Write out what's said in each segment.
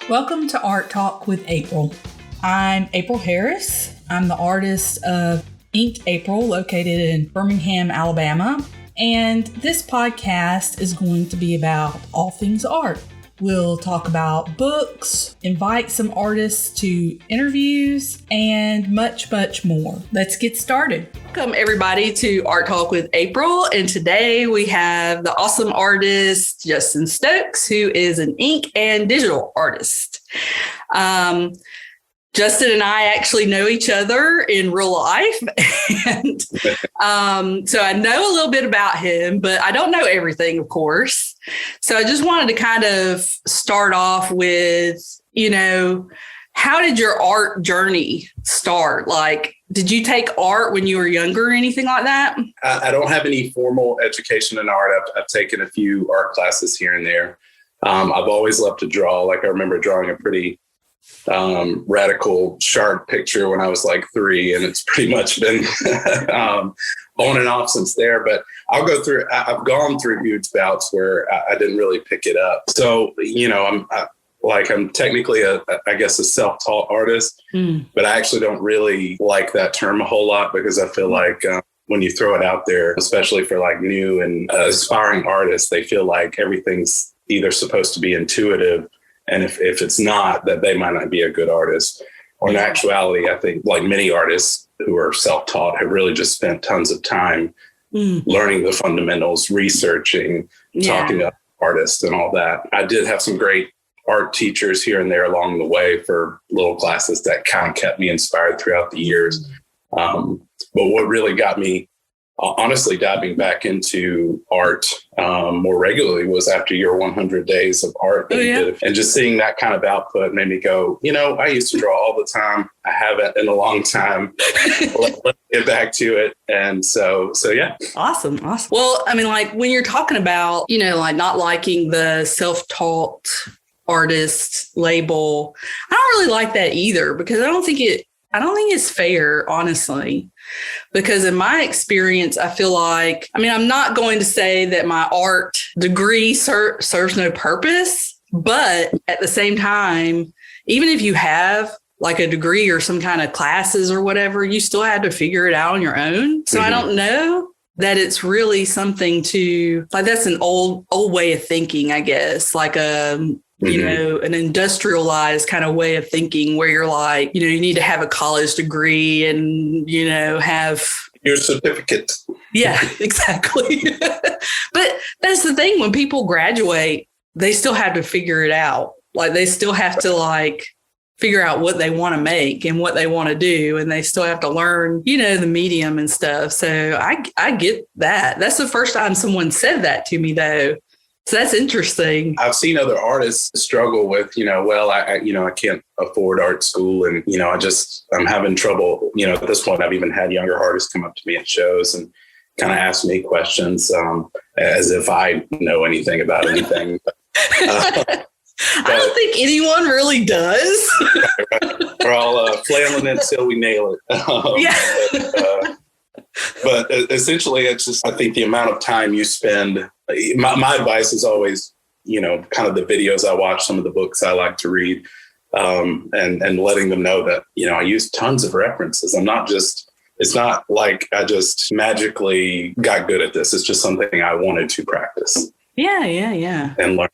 Welcome to Art Talk with April. I'm April Harris. I'm the artist of Inked April, located in Birmingham, Alabama. And this podcast is going to be about all things art. We'll talk about books, invite some artists to interviews, and much, much more. Let's get started. Welcome, everybody, to Art Talk with April. And today we have the awesome artist, Justin Stokes, who is an ink and digital artist. Justin and I actually know each other in real life. And so I know a little bit about him, but I don't know everything, of course. So I just wanted to kind of start off with, how did your art journey start? Like, did you take art when you were younger or anything like that? I don't have any formal education in art. I've taken a few art classes here and there. I've always loved to draw. Like, I remember drawing a pretty radical shark picture when I was like 3, and it's pretty much been on and off since there. But I've gone through huge bouts where I didn't really pick it up. So, I'm technically a self-taught artist, but I actually don't really like that term a whole lot, because I feel like when you throw it out there, especially for like new and aspiring artists, they feel like everything's either supposed to be intuitive, and if it's not, that they might not be a good artist. Or in actuality, I think like many artists who are self-taught have really just spent tons of time learning the fundamentals, researching, talking to artists and all that. I did have some great art teachers here and there along the way for little classes that kind of kept me inspired throughout the years. But what really got me honestly diving back into art more regularly was after your 100 days of art that you did. And just seeing that kind of output made me go, I used to draw all the time. I haven't in a long time. Let's get back to it. And so yeah. Awesome. Well, I mean, like when you're talking about, like not liking the self-taught artist label, I don't really like that either, because I don't think it's fair, honestly, because in my experience, I feel like, I'm not going to say that my art degree serves no purpose, but at the same time, even if you have like a degree or some kind of classes or whatever, you still had to figure it out on your own. So I don't know that it's really something to, like, that's an old way of thinking, I guess, like an industrialized kind of way of thinking where you're like, you need to have a college degree and, have your certificate. Yeah, exactly. But that's the thing. When people graduate, they still have to figure it out. Like they still have to figure out what they want to make and what they want to do. And they still have to learn, the medium and stuff. So I get that. That's the first time someone said that to me, though. So that's interesting. I've seen other artists struggle with, I can't afford art school, and, I'm having trouble. At this point, I've even had younger artists come up to me at shows and kind of ask me questions as if I know anything about anything. I don't think anyone really does. Right. We're all flailing until we nail it. But essentially, it's just, I think the amount of time you spend, my advice is always, kind of the videos I watch, some of the books I like to read, and letting them know that, I use tons of references. It's not like I just magically got good at this. It's just something I wanted to practice. Yeah. And learn.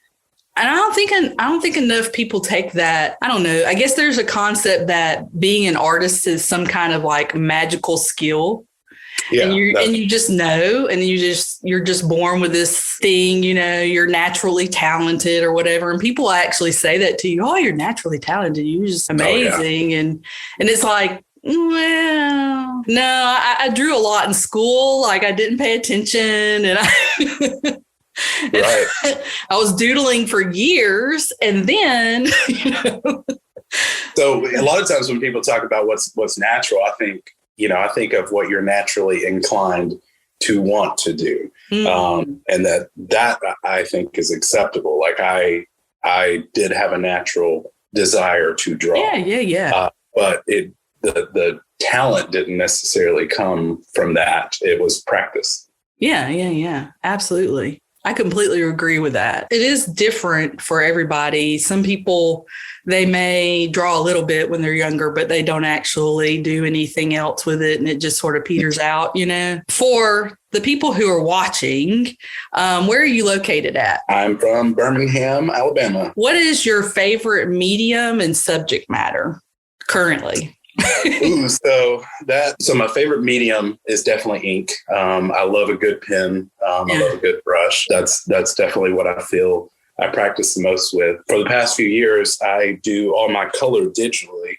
And I don't think enough people take that. I don't know. I guess there's a concept that being an artist is some kind of like magical skill. Yeah, and you just know, and you're just born with this thing, you're naturally talented or whatever. And people actually say that to you. Oh, you're naturally talented. You're just amazing. And it's like, well, no, I drew a lot in school. Like I didn't pay attention, and I was doodling for years. And then, So a lot of times when people talk about what's natural, I think of what you're naturally inclined to want to do. And that I think is acceptable. Like I did have a natural desire to draw. Yeah. But the talent didn't necessarily come from that. It was practice. Yeah. Absolutely. I completely agree with that. It is different for everybody. Some people, they may draw a little bit when they're younger, but they don't actually do anything else with it. And it just sort of peters out, you know. For the people who are watching, where are you located at? I'm from Birmingham, Alabama. What is your favorite medium and subject matter currently? So my favorite medium is definitely ink. I love a good pen. I love a good brush. That's definitely what I feel I practice the most with. For the past few years, I do all my color digitally,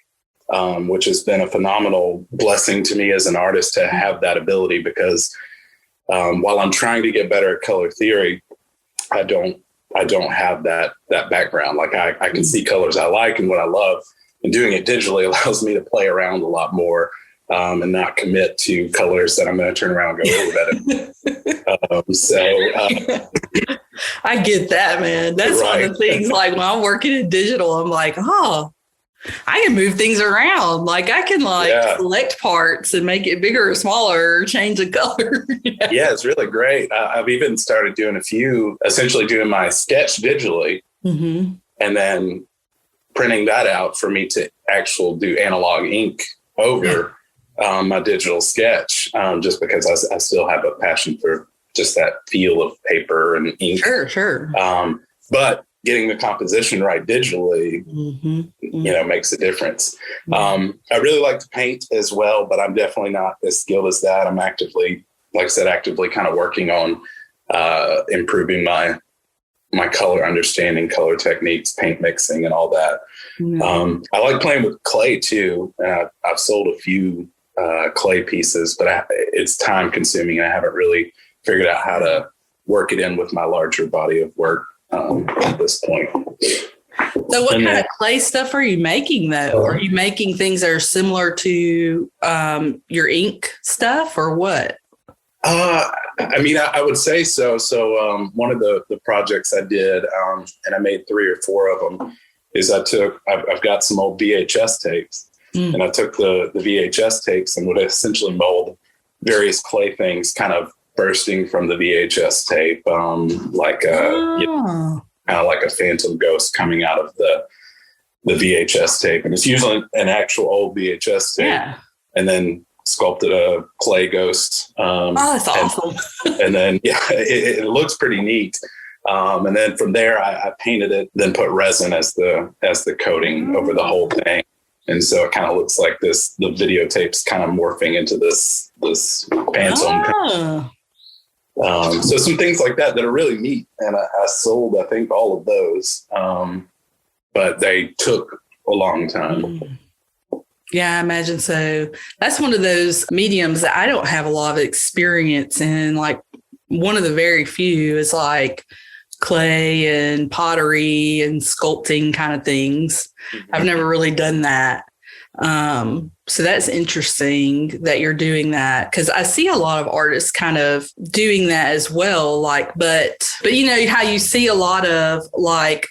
which has been a phenomenal blessing to me as an artist to have that ability, because while I'm trying to get better at color theory, I don't have that background. Like I can see colors I like and what I love. And doing it digitally allows me to play around a lot more and not commit to colors that I'm going to turn around and go, oh, that. I get that, man. That's right. One of the things, like when I'm working in digital, I'm like, oh, I can move things around. Like I can select parts and make it bigger or smaller, or change the color. Yeah, it's really great. I've even started doing essentially doing my sketch digitally and then printing that out for me to do analog ink over my digital sketch, just because I still have a passion for just that feel of paper and ink. Sure. But getting the composition right digitally, makes a difference. I really like to paint as well, but I'm definitely not as skilled as that. I'm actively kind of working on improving my color understanding, color techniques, paint mixing, and all that. I like playing with clay too. I've sold a few clay pieces, but it's time consuming, and I haven't really figured out how to work it in with my larger body of work at this point. So what kind of clay stuff are you making though? Are you making things that are similar to your ink stuff, or what? I would say so. So one of the projects I did, and I made 3 or 4 of them, is I've got some old VHS tapes, and I took the VHS tapes and would essentially mold various clay things kind of bursting from the VHS tape, like a phantom ghost coming out of the VHS tape. And it's usually an actual old VHS tape, and then sculpted a clay ghost. That's awesome. And then, it looks pretty neat. And then from there, I painted it, then put resin as the coating over the whole thing. And so it kind of looks like the videotape's kind of morphing into this phantom. So some things like that are really neat. And I sold, I think, all of those. But they took a long time. Yeah, I imagine so. That's one of those mediums that I don't have a lot of experience in. Like one of the very few is like clay and pottery and sculpting kind of things. I've never really done that. So that's interesting that you're doing that, because I see a lot of artists kind of doing that as well. Like, but you know how you see a lot of like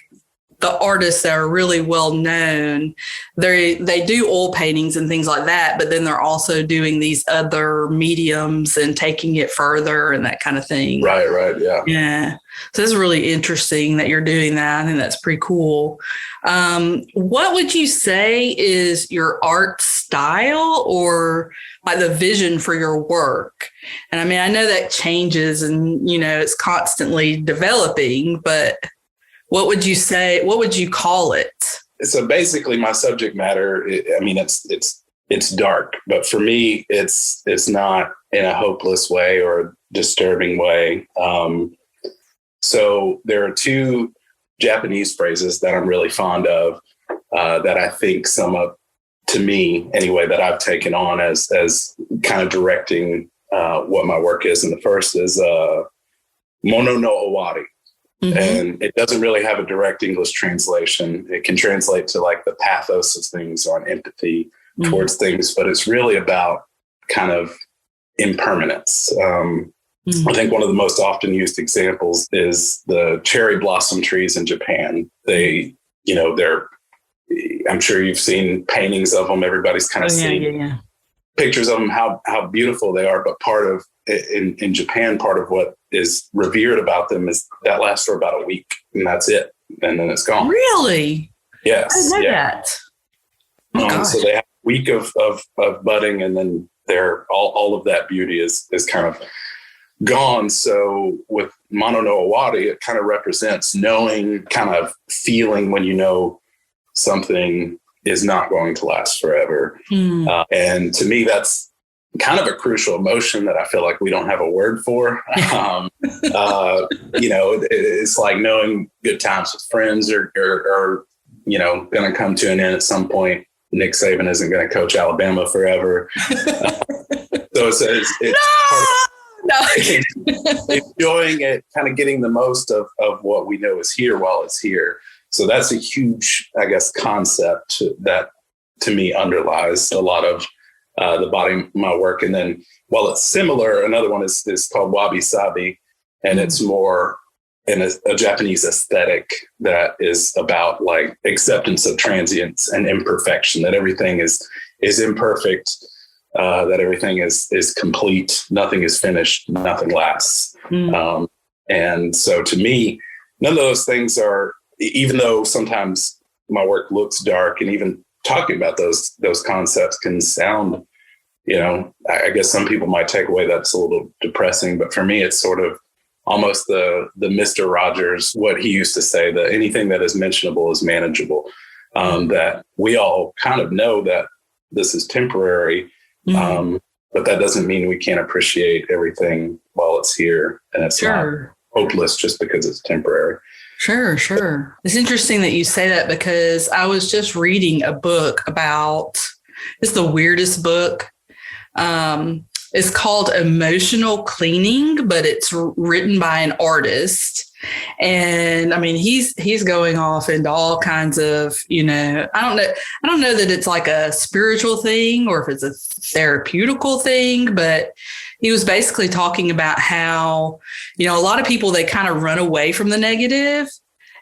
the artists that are really well known, they do oil paintings and things like that, but then they're also doing these other mediums and taking it further and that kind of thing. Right. Yeah. Yeah. So it's really interesting that you're doing that. I think that's pretty cool. What would you say is your art style, or like the vision for your work? And I mean, I know that changes and, it's constantly developing, but what would you say? What would you call it? So basically my subject matter, it's dark, but for me, it's not in a hopeless way or a disturbing way. So there are 2 Japanese phrases that I'm really fond of that I think sum up, to me anyway, that I've taken on as kind of directing what my work is. And the first is mono no owari. And it doesn't really have a direct English translation. It can translate to like the pathos of things or an empathy towards things, but it's really about kind of impermanence. I think one of the most often used examples is the cherry blossom trees in Japan. They're, I'm sure you've seen paintings of them. Everybody's kind of seen pictures of them, how beautiful they are. But part of in Japan, part of what is revered about them is that lasts for about a week, and that's it, and then it's gone. Really? Yes. I didn't know that. Oh, so they have a week of budding, and then they're all of that beauty is kind of gone. So with Mono no Owari, it kind of represents knowing, kind of feeling when you know something is not going to last forever. And to me, that's kind of a crucial emotion that I feel like we don't have a word for. It's like knowing good times with friends are going to come to an end at some point. Nick Saban isn't going to coach Alabama forever. So it's enjoying it, kind of getting the most of what we know is here while it's here. So that's a huge, I guess, concept that to me underlies a lot of the body of my work. And then while it's similar, another one is called Wabi Sabi, and it's more in a Japanese aesthetic that is about like acceptance of transience and imperfection, that everything is imperfect, that everything is complete, nothing is finished, nothing lasts. And so to me, none of those things are, even though sometimes my work looks dark, and even talking about those concepts can sound, I guess some people might take away that's a little depressing, but for me, it's sort of almost the Mr. Rogers, what he used to say, that anything that is mentionable is manageable, that we all kind of know that this is temporary, but that doesn't mean we can't appreciate everything while it's here, and it's not hopeless just because it's temporary. Sure. It's interesting that you say that, because I was just reading a book about, it's the weirdest book. It's called Emotional Cleaning, but it's written by an artist. And I mean, he's going off into all kinds of, I don't know that it's like a spiritual thing or if it's a therapeutical thing, but he was basically talking about how, a lot of people, they kind of run away from the negative,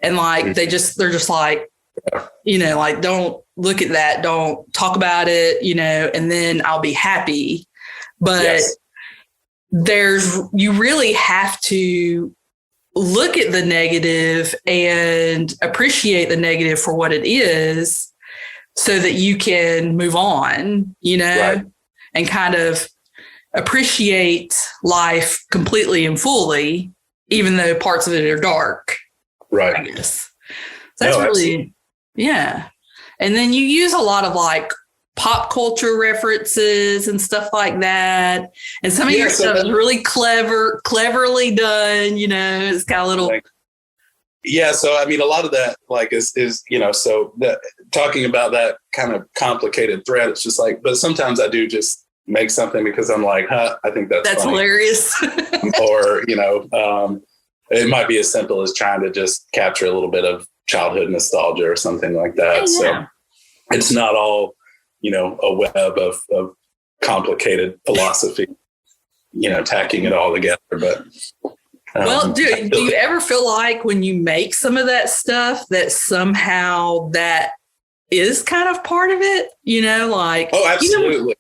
and like, they're just like, like, don't look at that, don't talk about it, and then I'll be happy. But you really have to look at the negative and appreciate the negative for what it is, so that you can move on, and kind of appreciate life completely and fully, even though parts of it are dark. Right. I guess. So that's really, yeah. And then you use a lot of like pop culture references and stuff like that. And some of your stuff is really cleverly done, it's got a little. So I mean, a lot of that like is so that talking about that kind of complicated thread, it's just like, but sometimes I do just make something because I'm like, I think that's funny. Hilarious. Or, it might be as simple as trying to just capture a little bit of childhood nostalgia or something like that. So it's not all, a web of complicated philosophy, tacking it all together. But well, do you ever feel like when you make some of that stuff that somehow that is kind of part of it, like, oh, absolutely.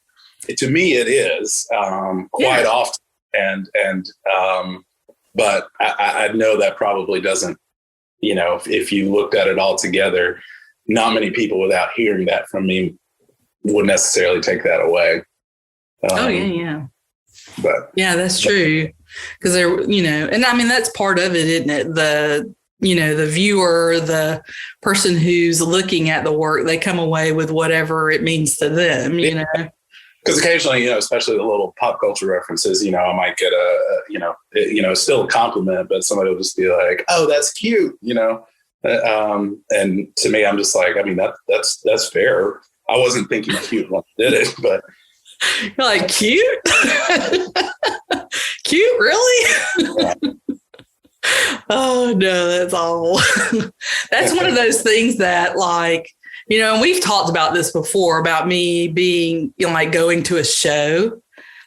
To me, it is quite often. And but I know that probably doesn't, if you looked at it all together, not many people without hearing that from me would necessarily take that away. But yeah, that's true. Because and I mean, that's part of it, isn't it? The viewer, the person who's looking at the work, they come away with whatever it means to them, Because occasionally, especially the little pop culture references, I might get still a compliment, but somebody will just be like, "Oh, that's cute," and to me, I'm just like, I mean, that's fair. I wasn't thinking cute when I did it, but you're like, cute, cute, really? Yeah. Oh no, that's awful. That's one of those things that, like, and we've talked about this before, about me being, like, going to a show,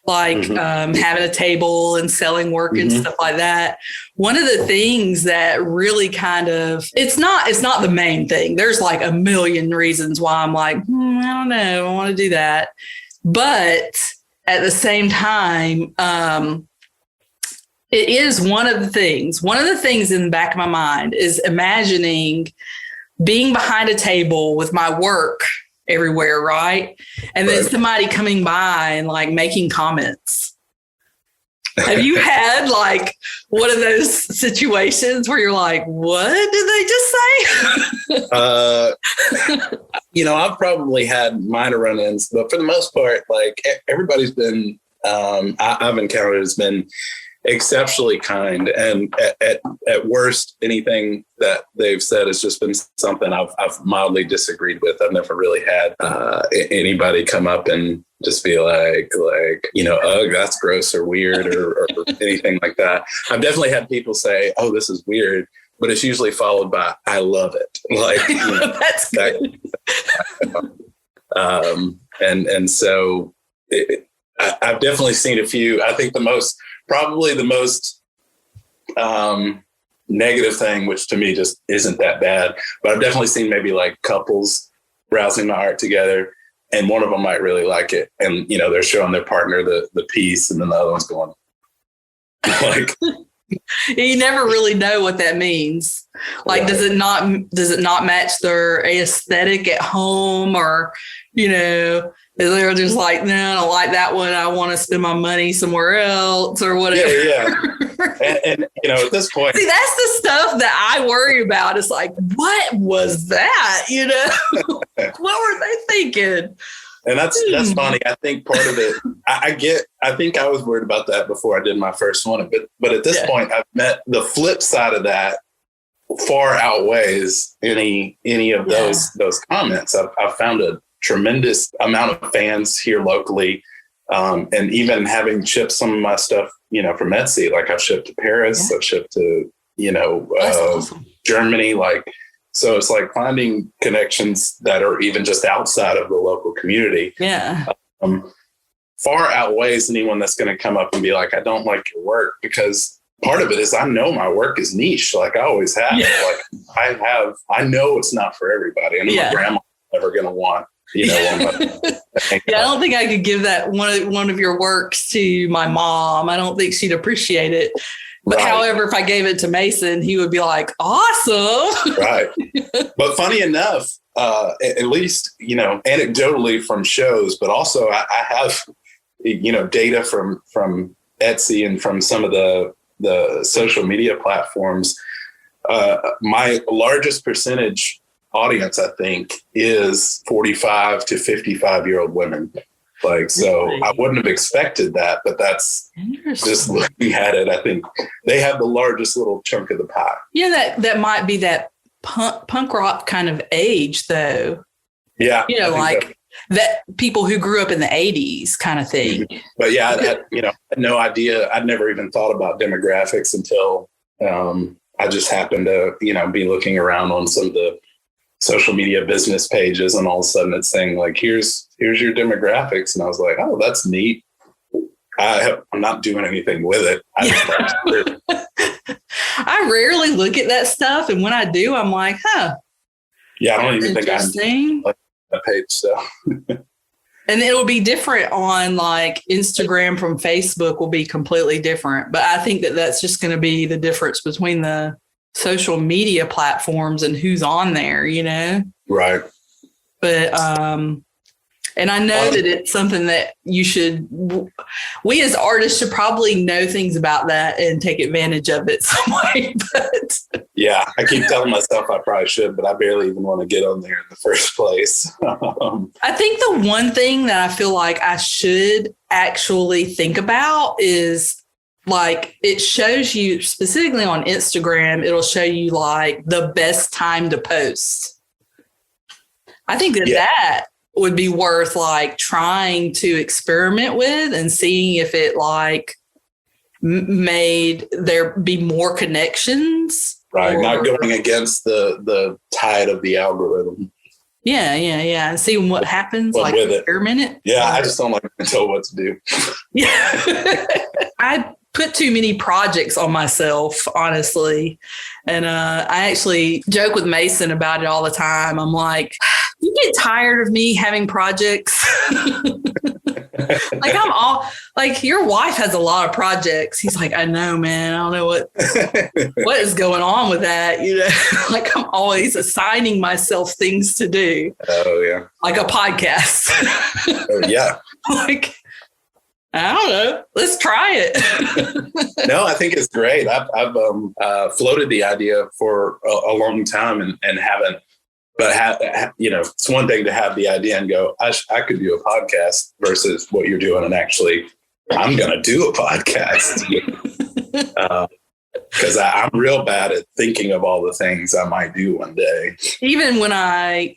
like having a table and selling work and stuff like that. One of the things that really kind of, it's not the main thing. There's like a million reasons why I'm like, I don't know, I want to do that. But at the same time, it is one of the things in the back of my mind is imagining being behind a table with my work everywhere, right? And then somebody coming by and like making comments. Have you had like one of those situations where you're like, what did they just say? I've probably had minor run-ins, but for the most part, like everybody's been, I've encountered has been exceptionally kind, and at worst, anything that they've said has just been something I've mildly disagreed with. I've never really had anybody come up and just be like, ugh, that's gross or weird or anything like that. I've definitely had people say, oh, this is weird, but it's usually followed by, I love it. Like, that's good. And so I've definitely seen a few. I think probably the most negative thing, which to me just isn't that bad, but I've definitely seen maybe like couples browsing my art together, and one of them might really like it, and they're showing their partner the piece, and then the other one's going like. You never really know what that means. Like, right. Does it not match their aesthetic at home, or they're just like, no, I don't like that one. I want to spend my money somewhere else or whatever. Yeah. and at this point, see, that's the stuff that I worry about. It's like, what was that? What were they thinking? And that's funny. I think part of it, I think I was worried about that before I did my first one. But at this point, I've met the flip side of that far outweighs any of those comments. I've found a tremendous amount of fans here locally. And even having shipped some of my stuff, from Etsy, like I've shipped to Paris, I've shipped to, awesome. Germany, so it's like finding connections that are even just outside of the local community. Yeah. Far outweighs anyone that's going to come up and be like, I don't like your work, because part of it is I know my work is niche. Like I always have. Yeah. I know it's not for everybody. I know my grandma's never going to want, I don't think I could give that one of your works to my mom. I don't think she'd appreciate it. But however, if I gave it to Mason, he would be like, awesome. Right. But funny enough, at least, anecdotally from shows, but also I have, data from Etsy and from some of the social media platforms. My largest percentage audience, I think, is 45 to 55-year-old women. So I wouldn't have expected that, but that's just looking at it. I think they have the largest little chunk of the pie. Yeah, that might be that punk rock kind of age, though. Yeah. That people who grew up in the 80s kind of thing. Mm-hmm. But I had no idea. I'd never even thought about demographics until I just happened to, be looking around on some of the social media business pages, and all of a sudden it's saying like, here's your demographics. And I was like, oh, that's neat. I'm not doing anything with it. I rarely look at that stuff. And when I do, I'm like, huh. Yeah. I don't even think I'm like a page. So. And it'll be different on like Instagram from Facebook will be completely different. But I think that's just going to be the difference between the social media platforms and who's on there, Right. But, and I know that it's something that we as artists should probably know things about that and take advantage of it some way. But yeah, I keep telling myself I probably should, but I barely even want to get on there in the first place. I think the one thing that I feel like I should actually think about is like, it shows you specifically on Instagram, it'll show you like the best time to post. I think that would be worth like trying to experiment with and seeing if it like made there be more connections. Right. Not going against the tide of the algorithm. Yeah. And seeing what happens, like experiment it. Yeah. I just don't like to tell what to do. Yeah. I put too many projects on myself, honestly. And I actually joke with Mason about it all the time. I'm like, you get tired of me having projects? Like I'm all like, your wife has a lot of projects. He's like, I know, man. I don't know what is going on with that. You know, like I'm always assigning myself things to do. Oh yeah. Like a podcast. Oh yeah. Like, I don't know. Let's try it. No, I think it's great. I've floated the idea for a long time and haven't. But it's one thing to have the idea and go, I could do a podcast versus what you're doing, and actually, I'm going to do a podcast because I'm real bad at thinking of all the things I might do one day. Even when I,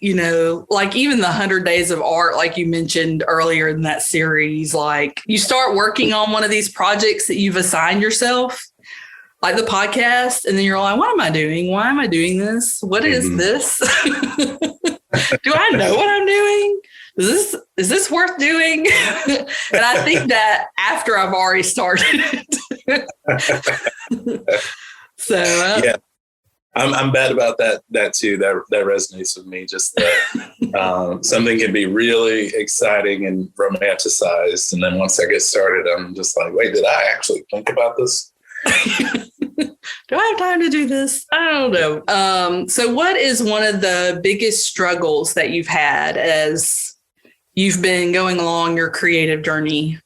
like even the 100 Days of Art, like you mentioned earlier in that series, like you start working on one of these projects that you've assigned yourself, like the podcast, and then you're like, what am I doing? Why am I doing this? What is this? Do I know what I'm doing? Is this worth doing? And I think that after I've already started. So yeah, I'm bad about that too. That resonates with me. Just that something can be really exciting and romanticized, and then once I get started, I'm just like, wait, did I actually think about this? Do I have time to do this? I don't know. So what is one of the biggest struggles that you've had as you've been going along your creative journey?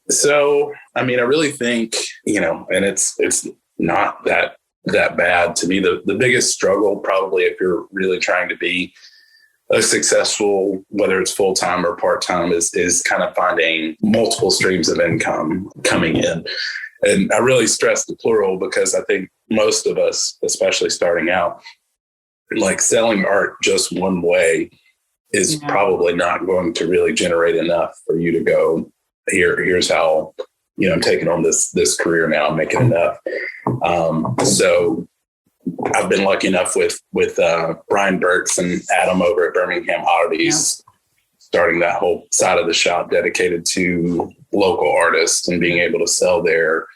So, I mean, I really think, and it's not that bad to me. The biggest struggle, probably if you're really trying to be a successful, whether it's full-time or part-time, is kind of finding multiple streams of income coming in. And I really stress the plural because I think most of us, especially starting out, like selling art just one way is probably not going to really generate enough for you to go, here's how, I'm taking on this career now, I'm making enough. So I've been lucky enough with Brian Burks and Adam over at Birmingham Oddities, starting that whole side of the shop dedicated to local artists and being able to sell there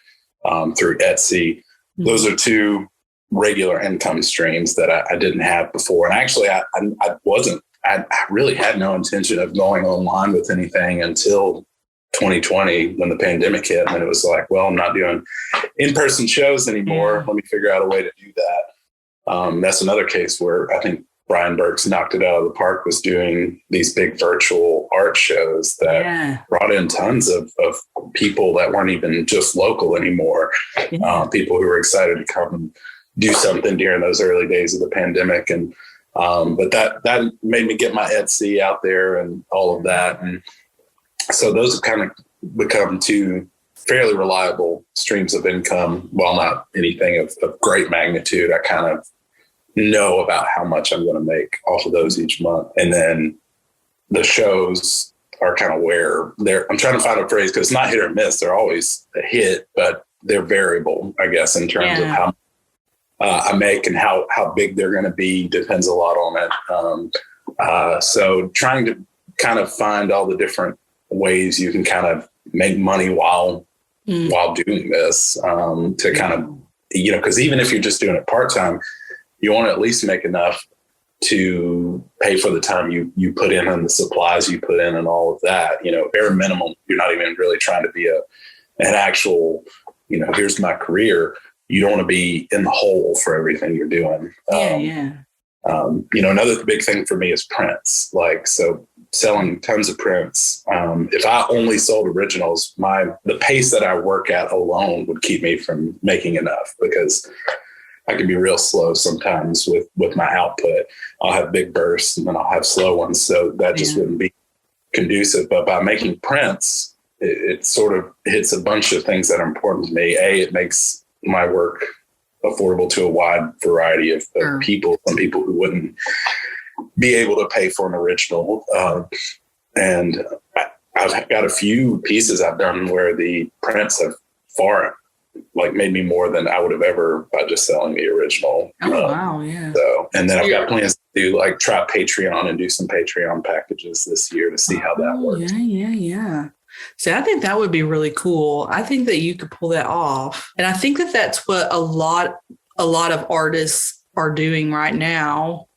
through Etsy. Those are two regular income streams that I didn't have before. And actually, I really had no intention of going online with anything until 2020 when the pandemic hit. And it was like, well, I'm not doing in-person shows anymore. Let me figure out a way to do that. That's another case where I think Brian Burks knocked it out of the park, was doing these big virtual art shows that brought in tons of people that weren't even just local anymore. People who were excited to come and do something during those early days of the pandemic. And but that made me get my Etsy out there and all of that. And so those have kind of become two fairly reliable streams of income, while not anything of great magnitude. I kind of know about how much I'm going to make off of those each month. And then the shows are kind of where I'm trying to find a phrase, because it's not hit or miss. They're always a hit, but they're variable, I guess, in terms of how I make and how big they're going to be depends a lot on it. So trying to kind of find all the different ways you can kind of make money while doing this, to kind of, because even if you're just doing it part-time, you want to at least make enough to pay for the time you put in and the supplies you put in and all of that. Bare minimum, you're not even really trying to be an actual, here's my career. You don't want to be in the hole for everything you're doing. Another big thing for me is prints. So selling tons of prints. If I only sold originals, the pace that I work at alone would keep me from making enough, because I can be real slow sometimes with my output. I'll have big bursts and then I'll have slow ones. So that just wouldn't be conducive. But by making prints, it sort of hits a bunch of things that are important to me. It makes my work affordable to a wide variety of people, some people who wouldn't be able to pay for an original. And I've got a few pieces I've done where the prints have far made me more than I would have ever by just selling the original. Oh, wow. Yeah. So, and then I've got plans to do try Patreon and do some Patreon packages this year to see how that works. Yeah. See, I think that would be really cool. I think that you could pull that off. And I think that that's what a lot of artists are doing right now.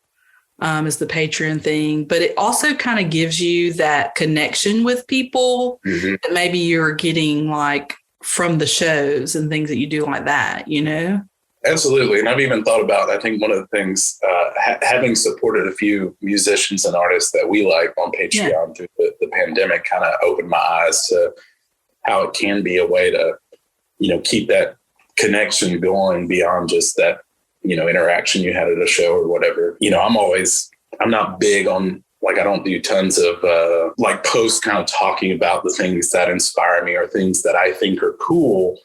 is the Patreon thing, but it also kind of gives you that connection with people that maybe you're getting like from the shows and things that you do like that, you know? Absolutely. And I've even thought about, I think one of the things, having supported a few musicians and artists that we like on Patreon through the pandemic kind of opened my eyes to how it can be a way to, you know, keep that connection going beyond just that, you know, interaction you had at a show or whatever. You know, I'm not big on, like, I don't do tons of like posts kind of talking about the things that inspire me or things that I think are cool.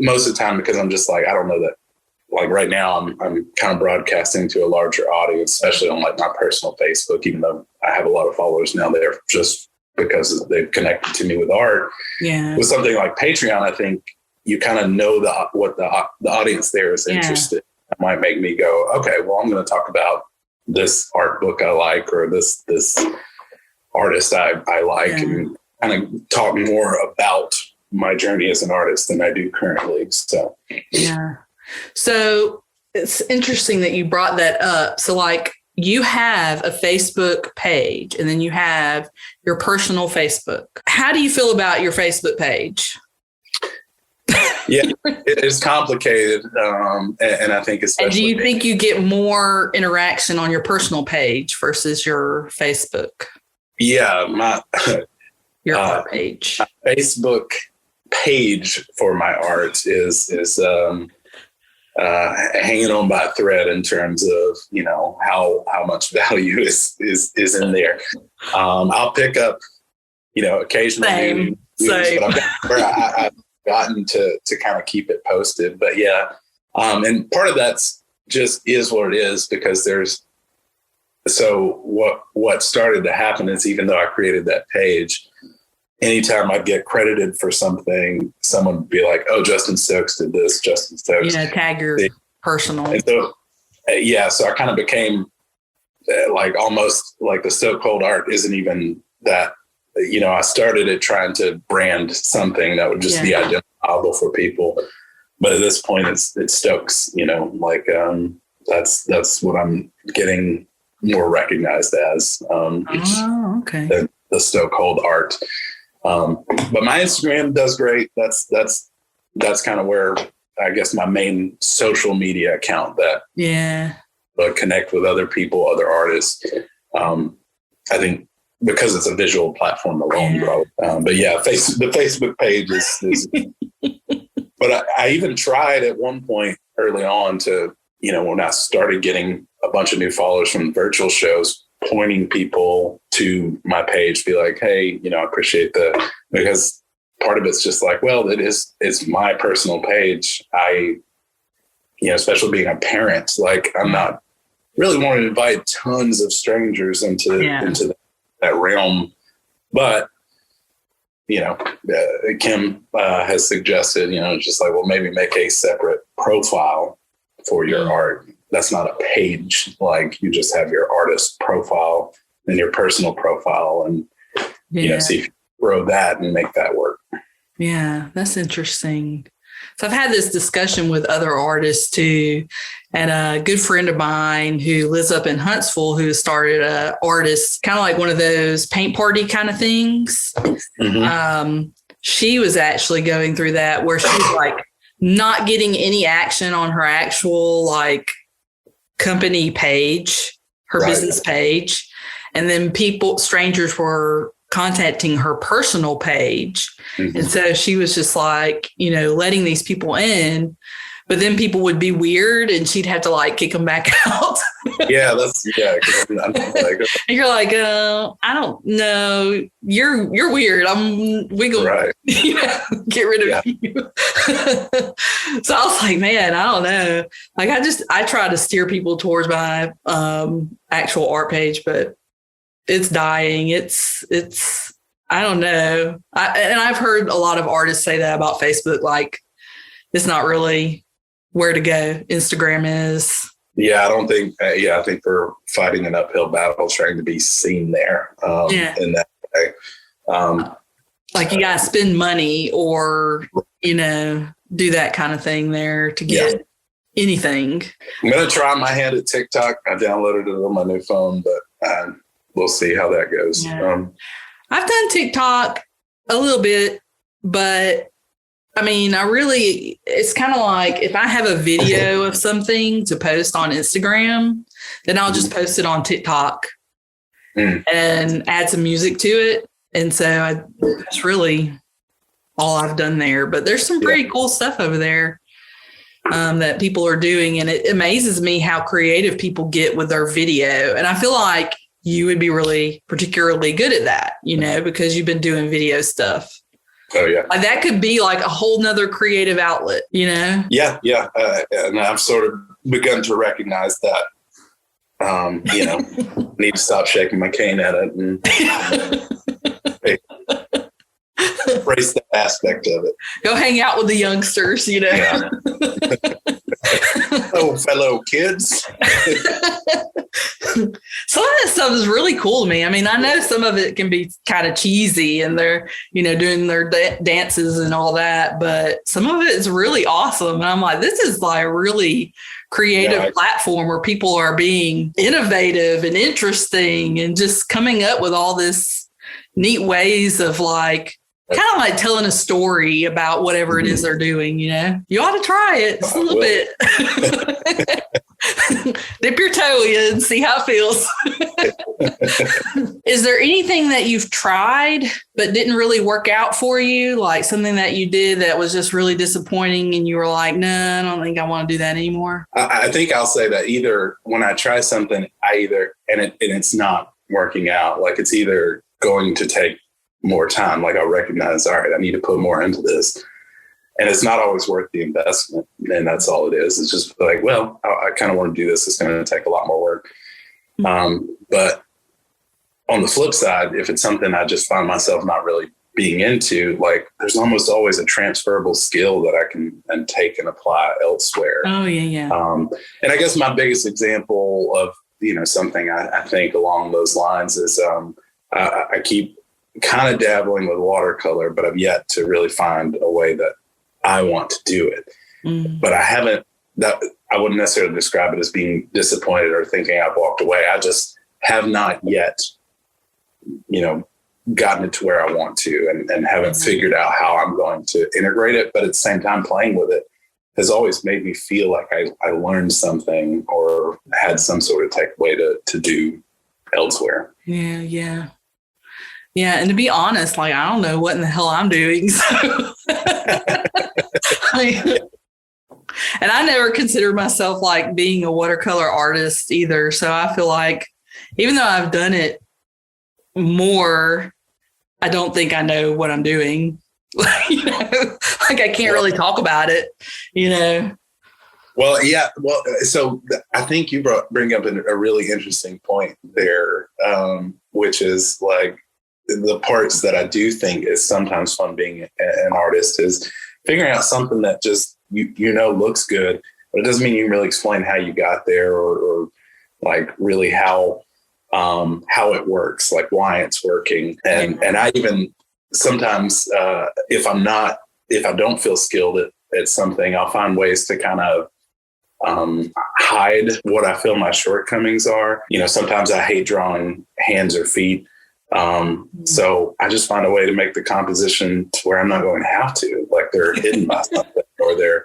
Most of the time, because I'm just like, I don't know that, like right now I'm kind of broadcasting to a larger audience, especially on like my personal Facebook, even though I have a lot of followers now there just because they've connected to me with art. Yeah. With something like Patreon, I think you kind of know what the audience there is interested in. It might make me go, okay, well, I'm going to talk about this art book I like, or this artist I like, and kind of talk more about my journey as an artist than I do currently. So, yeah. So it's interesting that you brought that up. So like you have a Facebook page and then you have your personal Facebook. How do you feel about your Facebook page? Yeah, it's complicated. And I think especially. And do you think you get more interaction on your personal page versus your Facebook? Yeah, your art page. My Facebook page for my art is hanging on by a thread in terms of, you know, how much value is in there. I'll pick up, you know, occasionally, but I've gotten to kind of keep it posted. But yeah, and part of that's just is what it is, because so what started to happen is, even though I created that page, anytime I'd get credited for something, someone would be like, "Oh, Justin Stokes did this. Justin Stokes." Yeah, tag your personal. And so, so I kind of became like almost like the So Cold Art isn't even that. You know, I started it trying to brand something that would just be identifiable for people, but at this point, it's Stokes. You know, like that's what I'm getting more recognized as. Okay. The So Cold Art. But my Instagram does great. That's kind of where I guess my main social media account that connect with other people, other artists. I think because it's a visual platform alone, but yeah, the Facebook page is but I even tried at one point early on to, you know, when I started getting a bunch of new followers from virtual shows, pointing people to my page, be like, hey, you know, I appreciate because part of it's just like, well, it's my personal page. You know, especially being a parent, like I'm not really wanting to invite tons of strangers into that realm. But, you know, Kim has suggested, you know, just like, well, maybe make a separate profile for your art. That's not a page. Like you just have your artist profile and your personal profile, and you know, see if you grow that and make that work. Yeah, that's interesting. So I've had this discussion with other artists too, and a good friend of mine who lives up in Huntsville who started a artist, kind of like one of those paint party kind of things. She was actually going through that where she was like not getting any action on her actual like company page, her business page. And then strangers were contacting her personal page. And so she was just like, you know, letting these people in, but then people would be weird and she'd have to like kick them back out. I'm like, and you're like, I don't know. You're weird. We go get rid of you. So I was like, man, I don't know. Like I try to steer people towards my actual art page, but it's dying. It's I don't know. And I've heard a lot of artists say that about Facebook. Like it's not really where to go. Instagram is. Yeah, I don't think. I think we're fighting an uphill battle trying to be seen there. In that way, like you gotta spend money or you know do that kind of thing there to get anything. I'm going to try my hand at TikTok. I downloaded it on my new phone, but we'll see how that goes. Yeah. I've done TikTok a little bit, but I mean, it's kind of like if I have a video of something to post on Instagram, then I'll just post it on TikTok and add some music to it. And so that's really all I've done there. But there's some pretty cool stuff over there that people are doing. And it amazes me how creative people get with their video. And I feel like you would be really particularly good at that, because you've been doing video stuff. Oh, yeah. Like that could be like a whole nother creative outlet, Yeah. And I've sort of begun to recognize that, need to stop shaking my cane at it and embrace that aspect of it. Go hang out with the youngsters, Yeah. Oh, fellow kids. Some of that stuff is really cool to me. I mean, I know some of it can be kind of cheesy and they're, doing their dances and all that, but some of it is really awesome. And I'm like, this is like a really creative platform where people are being innovative and interesting and just coming up with all this neat ways of like, kind of like telling a story about whatever it is they're doing, You ought to try it just a little bit. Dip your toe in and see how it feels. Is there anything that you've tried but didn't really work out for you? Like something that you did that was just really disappointing and you were like, no, I don't think I want to do that anymore? I think I'll say that either when I try something, and it's not working out, like it's either going to take more time. Like I'll recognize, all right, I need to put more into this. And it's not always worth the investment. And that's all it is. It's just like, well, I kind of want to do this. It's going to take a lot more work. But on the flip side, if it's something I just find myself not really being into, like there's almost always a transferable skill that I can take and apply elsewhere. Oh, yeah. And I guess my biggest example of, something I think along those lines is I keep kind of dabbling with watercolor, but I've yet to really find a way that I want to do it. But I wouldn't necessarily describe it as being disappointed or thinking I've walked away. I just have not yet, gotten it to where I want to and haven't figured out how I'm going to integrate it. But at the same time, playing with it has always made me feel like I learned something or had some sort of takeaway to do elsewhere. Yeah. And to be honest, like, I don't know what in the hell I'm doing. So. And I never considered myself like being a watercolor artist either. So I feel like even though I've done it more, I don't think I know what I'm doing. Like I can't really talk about it, Well, yeah. Well, so I think you bring up a really interesting point there, which is like the parts that I do think is sometimes fun being an artist is figuring out something that just, looks good, but it doesn't mean you can really explain how you got there or like really how it works, like why it's working. And I even sometimes, if I don't feel skilled at something, I'll find ways to kind of hide what I feel my shortcomings are. Sometimes I hate drawing hands or feet. So I just find a way to make the composition to where I'm not going to have to, like they're hidden by something or they're,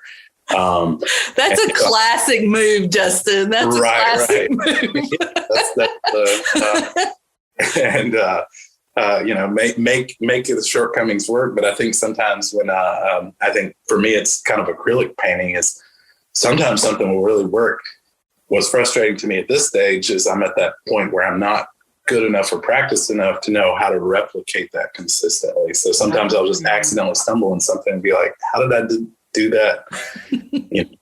that's a classic move, Justin. That's a classic move. Make the shortcomings work. But I think sometimes when, I think for me, it's kind of acrylic painting is sometimes something will really work. What's frustrating to me at this stage is I'm at that point where I'm not good enough or practiced enough to know how to replicate that consistently. So sometimes I'll just accidentally stumble on something and be like, how did I do that?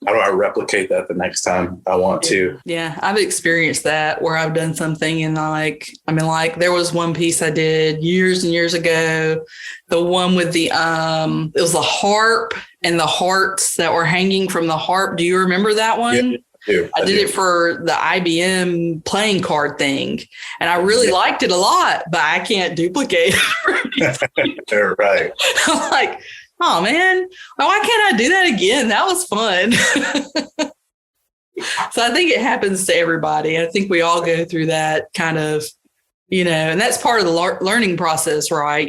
How do I replicate that the next time I want to? Yeah, I've experienced that where I've done something and there was one piece I did years and years ago, the one with the, it was the harp and the hearts that were hanging from the harp. Do you remember that one? Yeah. I did it for the IBM playing card thing, and I really liked it a lot, but I can't duplicate it. Right. I'm like, oh man, why can't I do that again? That was fun. So I think it happens to everybody. I think we all go through that kind of, and that's part of the learning process, right?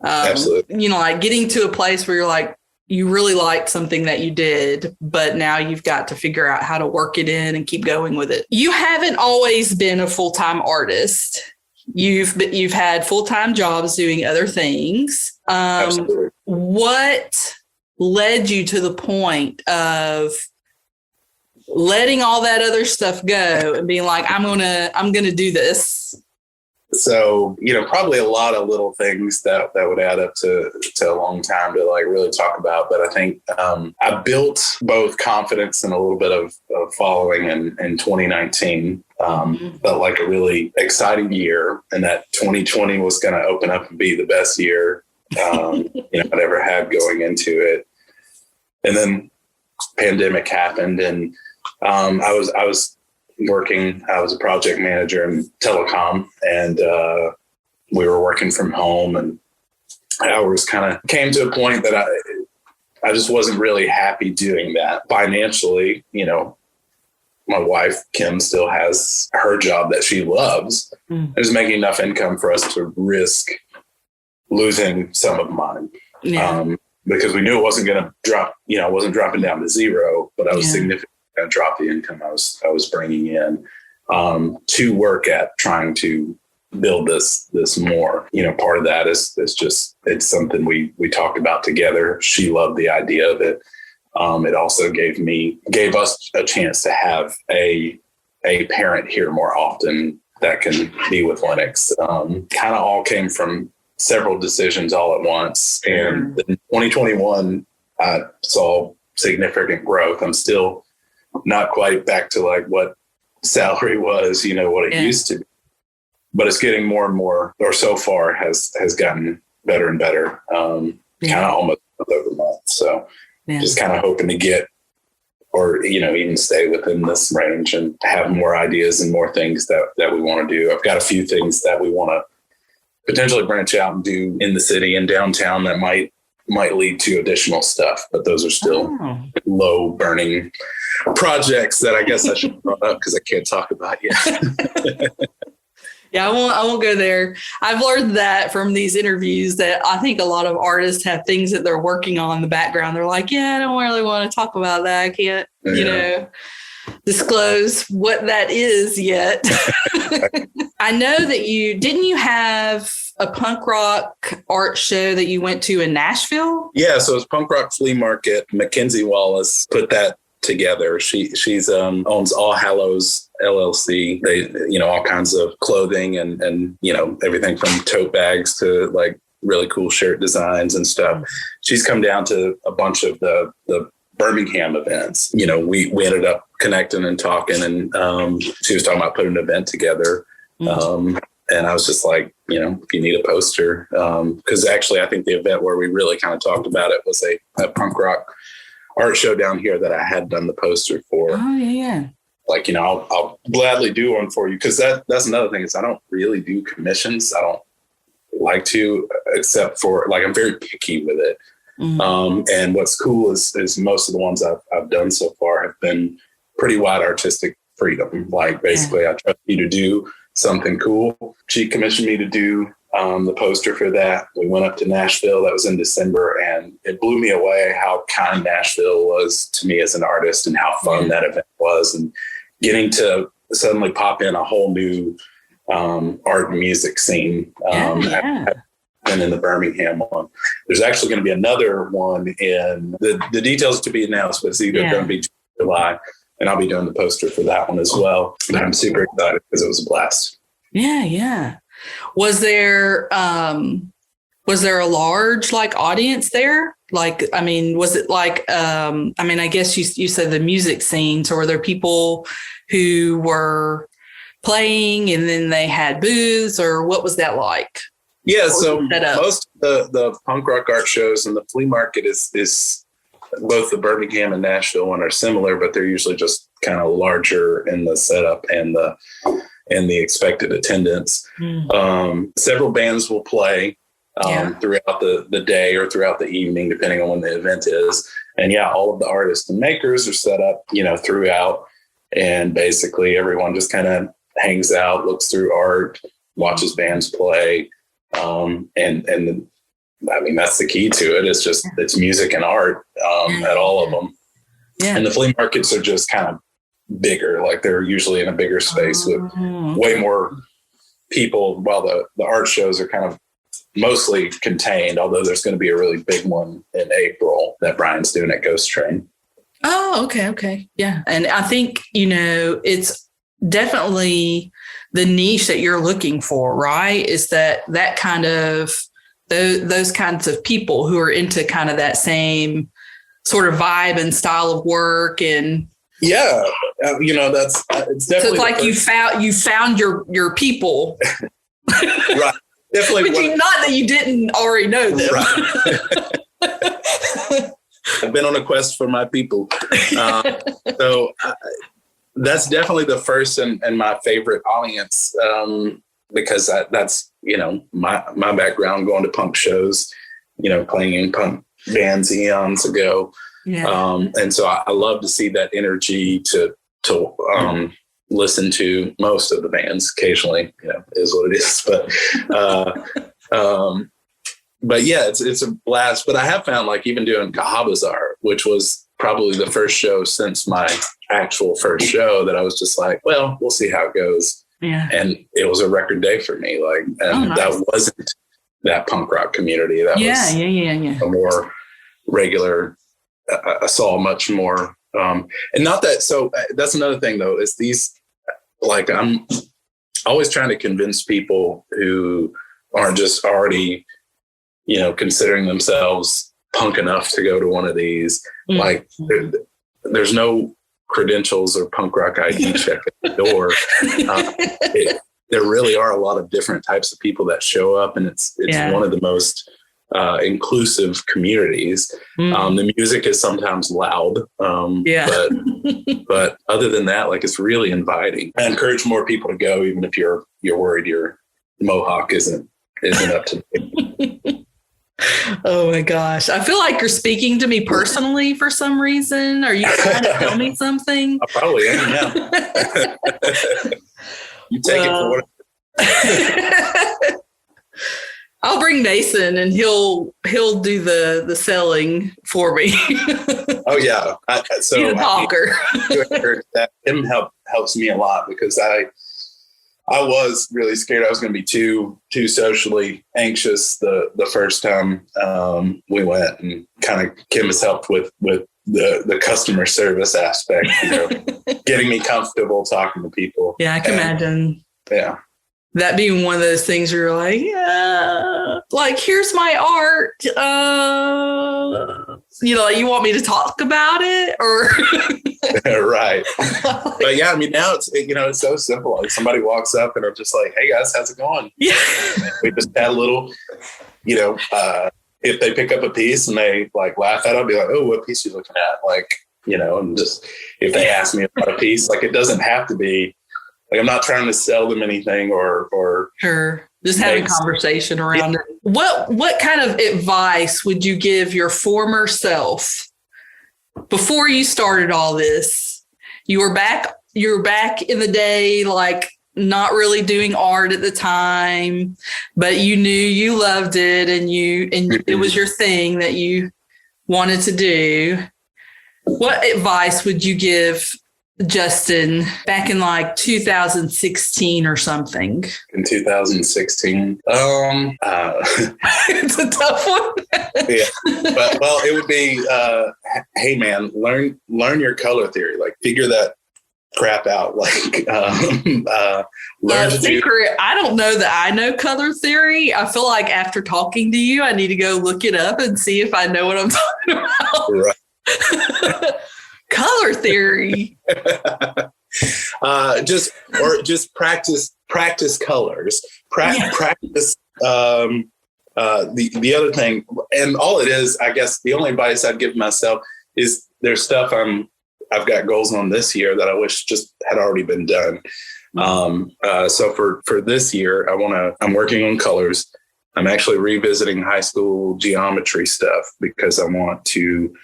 Absolutely. Like getting to a place where you're like, you really liked something that you did, but now you've got to figure out how to work it in and keep going with it. You haven't always been a full-time artist. You've had full-time jobs doing other things. Absolutely. What led you to the point of letting all that other stuff go and being like, I'm gonna do this? So, probably a lot of little things that would add up to a long time to like really talk about. But I think I built both confidence and a little bit of following in 2019. Felt like a really exciting year, and that 2020 was going to open up and be the best year I'd ever had going into it. And then pandemic happened, and I was working. I was a project manager in telecom, and we were working from home, and hours kind of came to a point that I just wasn't really happy doing that financially. My wife, Kim, still has her job that she loves. It was making enough income for us to risk losing some of mine. Yeah. Because we knew it wasn't going to drop, it wasn't dropping down to zero, but I was significantly going to drop the income I was bringing in to work at trying to build this more. Part of that is just, it's something we talked about together. She loved the idea of it. It also gave us a chance to have a parent here more often that can be with Lennox. Kind of all came from several decisions all at once. And in 2021, I saw significant growth. I'm still not quite back to like what salary was, what it used to be, but it's getting more and more, or so far has gotten better and better, kind of almost month over month. So just kind of hoping to get, or, even stay within this range and have more ideas and more things that we want to do. I've got a few things that we want to potentially branch out and do in the city and downtown that might lead to additional stuff, but those are still low burning projects that I guess I should brought up because I can't talk about yet. Yeah, I won't go there. I've learned that from these interviews that I think a lot of artists have things that they're working on in the background. They're like, I don't really want to talk about that. I can't, disclose what that is yet. I know that you have a punk rock art show that you went to in Nashville? Yeah, so it's Punk Rock Flea Market. Mackenzie Wallace put that together. She's owns All Hallows LLC. They, all kinds of clothing and everything from tote bags to like really cool shirt designs and stuff. She's come down to a bunch of the Birmingham events. We ended up connecting and talking, and she was talking about putting an event together. And I was just like, if you need a poster, because actually I think the event where we really kind of talked about it was a punk rock art show down here that I had done the poster for. Oh, yeah. Like, I'll gladly do one for you, because that's another thing is I don't really do commissions. I don't like to, except for like, I'm very picky with it. And what's cool is most of the ones I've done so far have been pretty wide artistic freedom. Like basically I trust you to do something cool. She commissioned me to do the poster for that. We went up to Nashville. That was in December, and it blew me away how kind Nashville was to me as an artist and how fun that event was, and getting to suddenly pop in a whole new art and music scene. And in the Birmingham one, there's actually going to be another one in the details to be announced, but it's either going to be July, and I'll be doing the poster for that one as well. But I'm super excited because it was a blast. Yeah. Was there a large like audience there? Like, I mean, was it like, I guess you said the music scene. So were there people who were playing and then they had booths, or what was that like? Yeah. So most of the punk rock art shows and the flea market is both the Birmingham and Nashville one are similar, but they're usually just kind of larger in the setup and the expected attendance. Several bands will play throughout the day or throughout the evening, depending on when the event is. And yeah, all of the artists and makers are set up, throughout. And basically everyone just kind of hangs out, looks through art, watches bands play. That's the key to it. It's music and art at all of them. Yeah. And the flea markets are just kind of bigger. Like they're usually in a bigger space with way more people, while the art shows are kind of mostly contained, although there's going to be a really big one in April that Brian's doing at Ghost Train. Oh, okay. Okay. Yeah. And I think, it's definitely the niche that you're looking for, right? Is that kind of those kinds of people who are into kind of that same sort of vibe and style of work. And yeah, it's definitely, so it's like you found your people. Right. Definitely. Not that you didn't already know them. Right. I've been on a quest for my people. So that's definitely the first and my favorite audience, because that's, my background, going to punk shows, playing in punk bands eons ago. Yeah. And so I love to see that energy to listen to most of the bands. Occasionally, is what it is. But yeah, it's a blast. But I have found, like, even doing Kahabazar, which was probably the first show since my actual first show, that I was just like, well, we'll see how it goes. Yeah. And it was a record day for me. Like, and nice. That wasn't that punk rock community. That was a more regular. I saw much more. And not that. So that's another thing, though, is these, like, I'm always trying to convince people who aren't just already, considering themselves punk enough to go to one of these. Mm-hmm. Like, there's no credentials or punk rock ID check at the door. There really are a lot of different types of people that show up, and it's one of the most inclusive communities. The music is sometimes loud, but other than that, like, it's really inviting. I encourage more people to go, even if you're worried your mohawk isn't up to date. Oh my gosh. I feel like you're speaking to me personally for some reason. Are you trying to tell me something? I probably am, yeah. You take it for what. I'll bring Mason and he'll do the selling for me. Oh yeah. So he's a talker. That him helps me a lot, because I was really scared I was going to be too socially anxious the first time we went, and kind of Kim has helped with the customer service aspect, getting me comfortable talking to people. Yeah, I can imagine. Yeah. That being one of those things where you're like, yeah, like, here's my art. You want me to talk about it, or right? But yeah, I mean, now it's so simple. Like, somebody walks up and I'm just like, hey guys, how's it going? Yeah. We just had a little, if they pick up a piece and they like laugh at it, I'll be like, oh, what piece are you looking at? Like, and just, if they ask me about a piece, like, it doesn't have to be. Like, I'm not trying to sell them anything or sure. Just having conversation around it. What kind of advice would you give your former self before you started all this? You were back in the day, like, not really doing art at the time, but you knew you loved it, and it was your thing that you wanted to do. What advice would you give Justin back in like 2016 or something? In 2016, it's a tough one. Yeah, but it would be, hey man, learn your color theory. Like, figure that crap out. Like, learn to secret. I don't know that I know color theory. I feel like after talking to you, I need to go look it up and see if I know what I'm talking about. Right. Color theory. Just practice colors. Practice the other thing, and all it is, I guess, the only advice I'd give myself is there's stuff I've got goals on this year that I wish just had already been done. So for this year, I'm working on colors. I'm actually revisiting high school geometry stuff, because I want to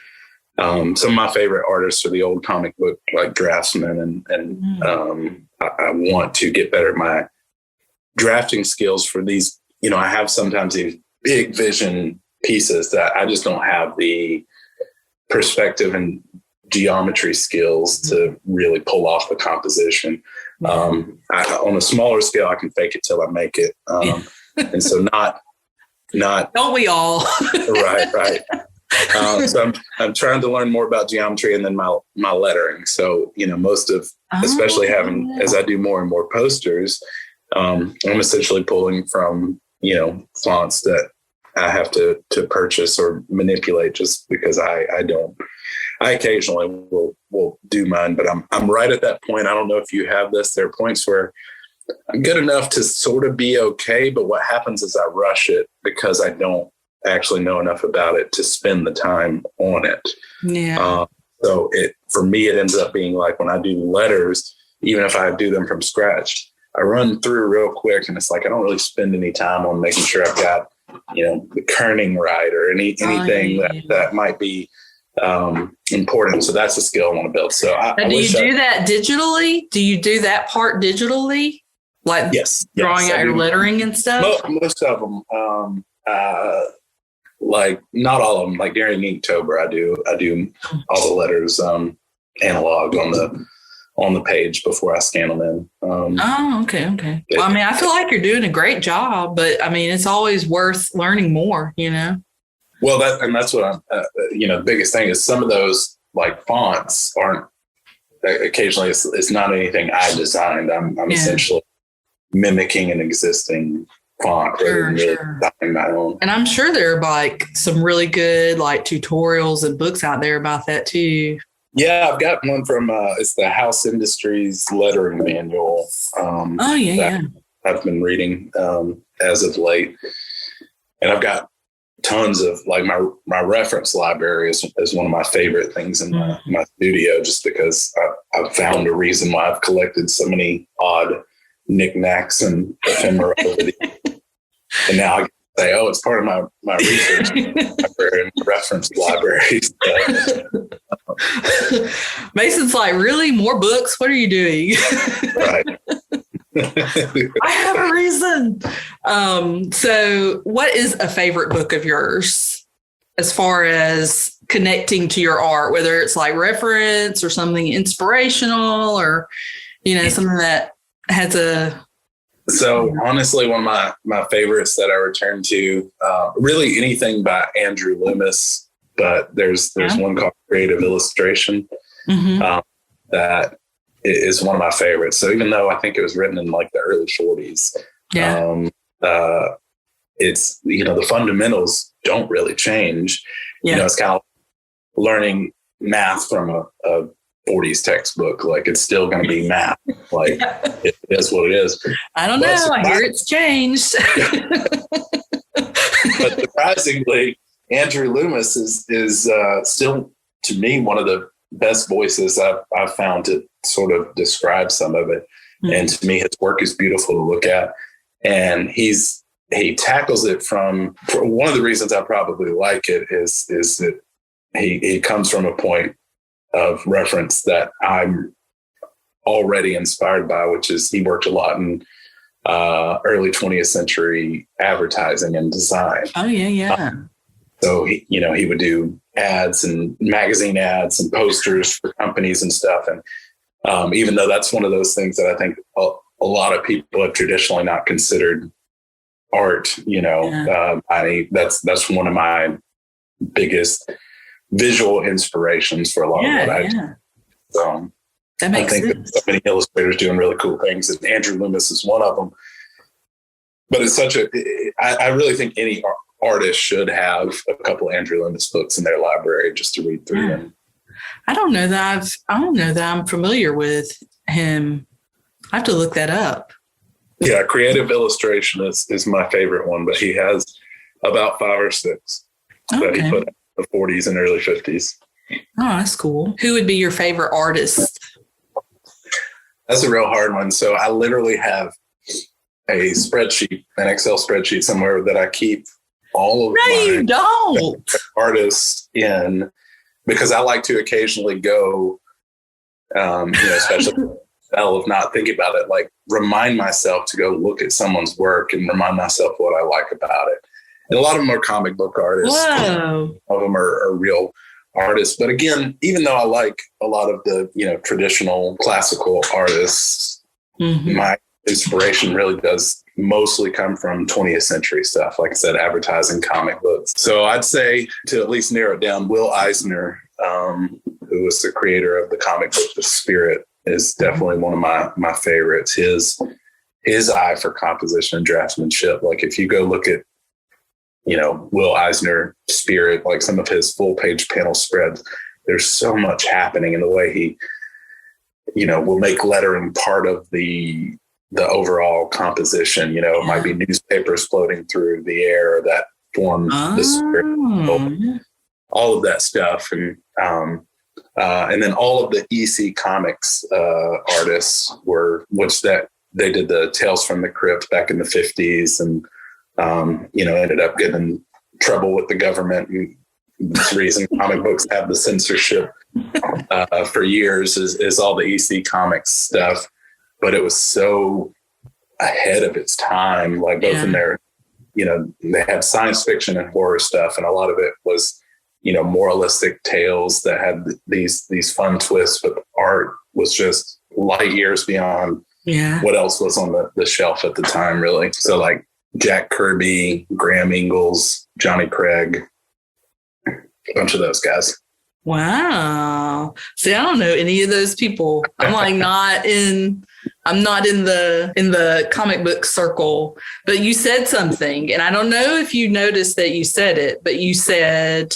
Some of my favorite artists are the old comic book like draftsmen, and I want to get better at my drafting skills for these. I have sometimes these big vision pieces that I just don't have the perspective and geometry skills to really pull off the composition. On a smaller scale, I can fake it till I make it. And so not don't we all? right. So I'm trying to learn more about geometry and then my lettering. So, most of, especially as I do more and more posters, I'm essentially pulling from, fonts that I have to purchase or manipulate just because I occasionally will do mine, but I'm right at that point. I don't know if you have this. There are points where I'm good enough to sort of be okay, but what happens is I rush it because I don't actually know enough about it to spend the time on it. Yeah. So for me, it ends up being like when I do letters, even if I do them from scratch, I run through real quick, and it's like I don't really spend any time on making sure I've got the kerning right or anything that might be important. So that's a skill I want to build. So do you do that digitally? Do you do that part digitally? Like drawing out your lettering and stuff? Most of them. Like not all of them. Like during Inktober, I do all the letters analog on the page before I scan them in. Okay. Well, I feel like you're doing a great job, but it's always worth learning more, Well, that's what I'm, the biggest thing is some of those like fonts aren't, occasionally it's not anything I designed. I'm essentially mimicking an existing font rather than designing my own. And I'm sure there are like some really good like tutorials and books out there about that too. Yeah, I've got one from, it's the House Industries lettering manual. I've been reading as of late. And I've got tons of, like my reference library is one of my favorite things in my studio, just because I've found a reason why I've collected so many odd knickknacks and ephemera over the years. And now I can say, it's part of my research library and reference libraries. Mason's like, really? More books? What are you doing? Right. I have a reason. So what is a favorite book of yours as far as connecting to your art, whether it's like reference or something inspirational or, something that has So honestly, one of my favorites that I return to, really anything by Andrew Loomis, but there's one called Creative Illustration that is one of my favorites. So even though I think it was written in like the early 40s, it's, the fundamentals don't really change. It's kind of learning math from a 40s textbook. Like it's still going to be math. Like it is what it is. I don't know. I hear it's changed. But surprisingly, Andrew Loomis is still, to me, one of the best voices I've found to sort of describe some of it. And to me, his work is beautiful to look at. And he tackles it from one of the reasons I probably like it is that he comes from a point of reference that I'm already inspired by, which is he worked a lot in early 20th century advertising and design. Oh, yeah. So he would do ads and magazine ads and posters for companies and stuff. And even though that's one of those things that I think a lot of people have traditionally not considered art, that's one of my biggest visual inspirations for a lot of what I do. So that makes I think sense. That so many illustrators doing really cool things, and Andrew Loomis is one of them. But it's I really think any artist should have a couple of Andrew Loomis books in their library just to read through them. I don't know that I'm familiar with him. I have to look that up. Yeah, Creative Illustration is my favorite one, but he has about 5 or 6 that he put out in the 40s and early 50s. Oh, that's cool. Who would be your favorite artist? That's a real hard one. So I literally have a spreadsheet, an Excel spreadsheet somewhere that I keep all of my you don't. artists in. because I like to occasionally go, especially of not thinking about it, like remind myself to go look at someone's work and remind myself what I like about it. And a lot of them are comic book artists. Whoa. All of them are real artists. But again, even though I like a lot of the, traditional classical artists, my inspiration really does mostly come from 20th century stuff. Like I said, advertising, comic books. So I'd say, to at least narrow it down, Will Eisner, who was the creator of the comic book The Spirit, is definitely one of my favorites. His eye for composition and draftsmanship. Like if you go look at, Will Eisner Spirit, like some of his full page panel spreads, there's so much happening in the way he, will make lettering part of the overall composition. It might be newspapers floating through the air that form the spirit, all of that stuff. And then all of the EC Comics artists they did the Tales from the Crypt back in the 50s and, ended up getting in trouble with the government. And the reason comic books have the censorship for years is all the EC Comics stuff. But it was so ahead of its time, like both in their, they had science fiction and horror stuff. And a lot of it was, moralistic tales that had these fun twists, but the art was just light years beyond what else was on the shelf at the time, really. So like Jack Kirby, Graham Ingalls, Johnny Craig, a bunch of those guys. Wow. See, I don't know any of those people. I'm not in the comic book circle, but you said something, and I don't know if you noticed that you said it, but you said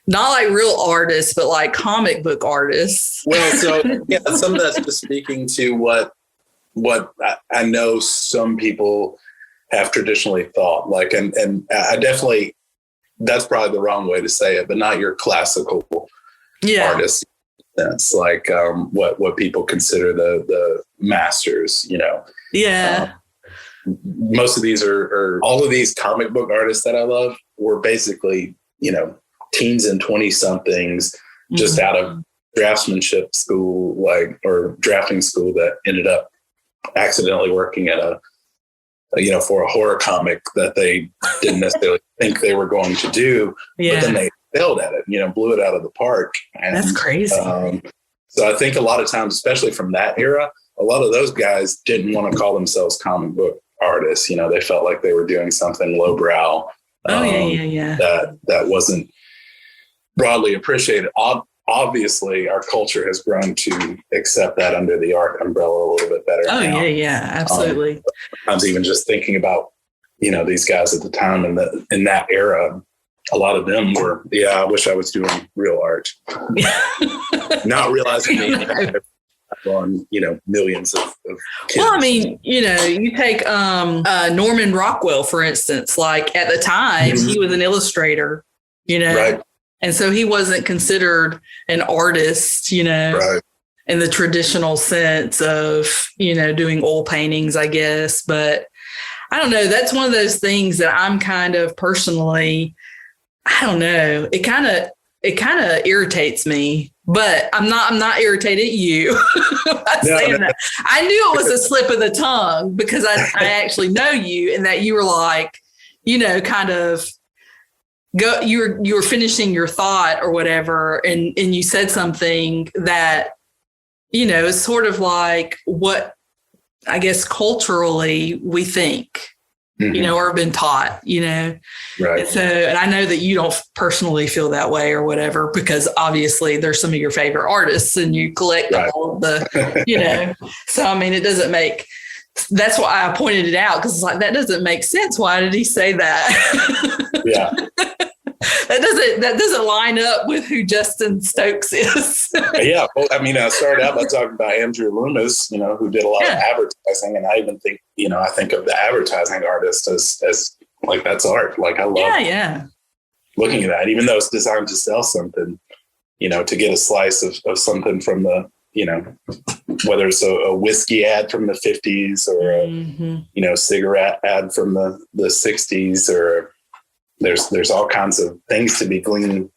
not like real artists, but like comic book artists. Well, so some of that's just speaking to what I know some people have traditionally thought, like, and I definitely, that's probably the wrong way to say it, but not your classical artists. That's like what people consider the masters, most of these are all of these comic book artists that I love were basically, teens and 20 somethings just out of draftsmanship school, or drafting school, that ended up accidentally working at for a horror comic that they didn't necessarily think they were going to do, but then they failed at it, blew it out of the park. And that's crazy. So I think a lot of times, especially from that era, a lot of those guys didn't want to call themselves comic book artists. They felt like they were doing something lowbrow. That wasn't broadly appreciated. Obviously, our culture has grown to accept that under the art umbrella a little bit better. Oh, now. Absolutely. Sometimes even just thinking about, these guys at the time in that era, a lot of them were, I wish I was doing real art. Not realizing on, millions of kids. Well, I mean, you take Norman Rockwell, for instance, like at the time he was an illustrator, Right. And so he wasn't considered an artist, Right. in the traditional sense of, doing oil paintings, I guess. But I don't know. That's one of those things that I'm kind of personally, I don't know. It kind of irritates me, but I'm not irritated at you. That. I knew it was a slip of the tongue because I actually know you, and that you were like, kind of you were finishing your thought or whatever. And you said something that, is sort of like what I guess culturally we think, or have been taught, Right. And I know that you don't personally feel that way or whatever, because obviously there's some of your favorite artists and you collect all of the, so, I mean, that's why I pointed it out. Cause it's like, that doesn't make sense. Why did he say that? Yeah. That doesn't line up with who Justin Stokes is. Yeah. Well, I mean, I started out by talking about Andrew Loomis, who did a lot of advertising. And I even think, I think of the advertising artist as like, that's art. Like I love looking at that, even though it's designed to sell something, to get a slice of something from the, whether it's a whiskey ad from the 50s or a, cigarette ad from the 60s, or there's all kinds of things to be gleaned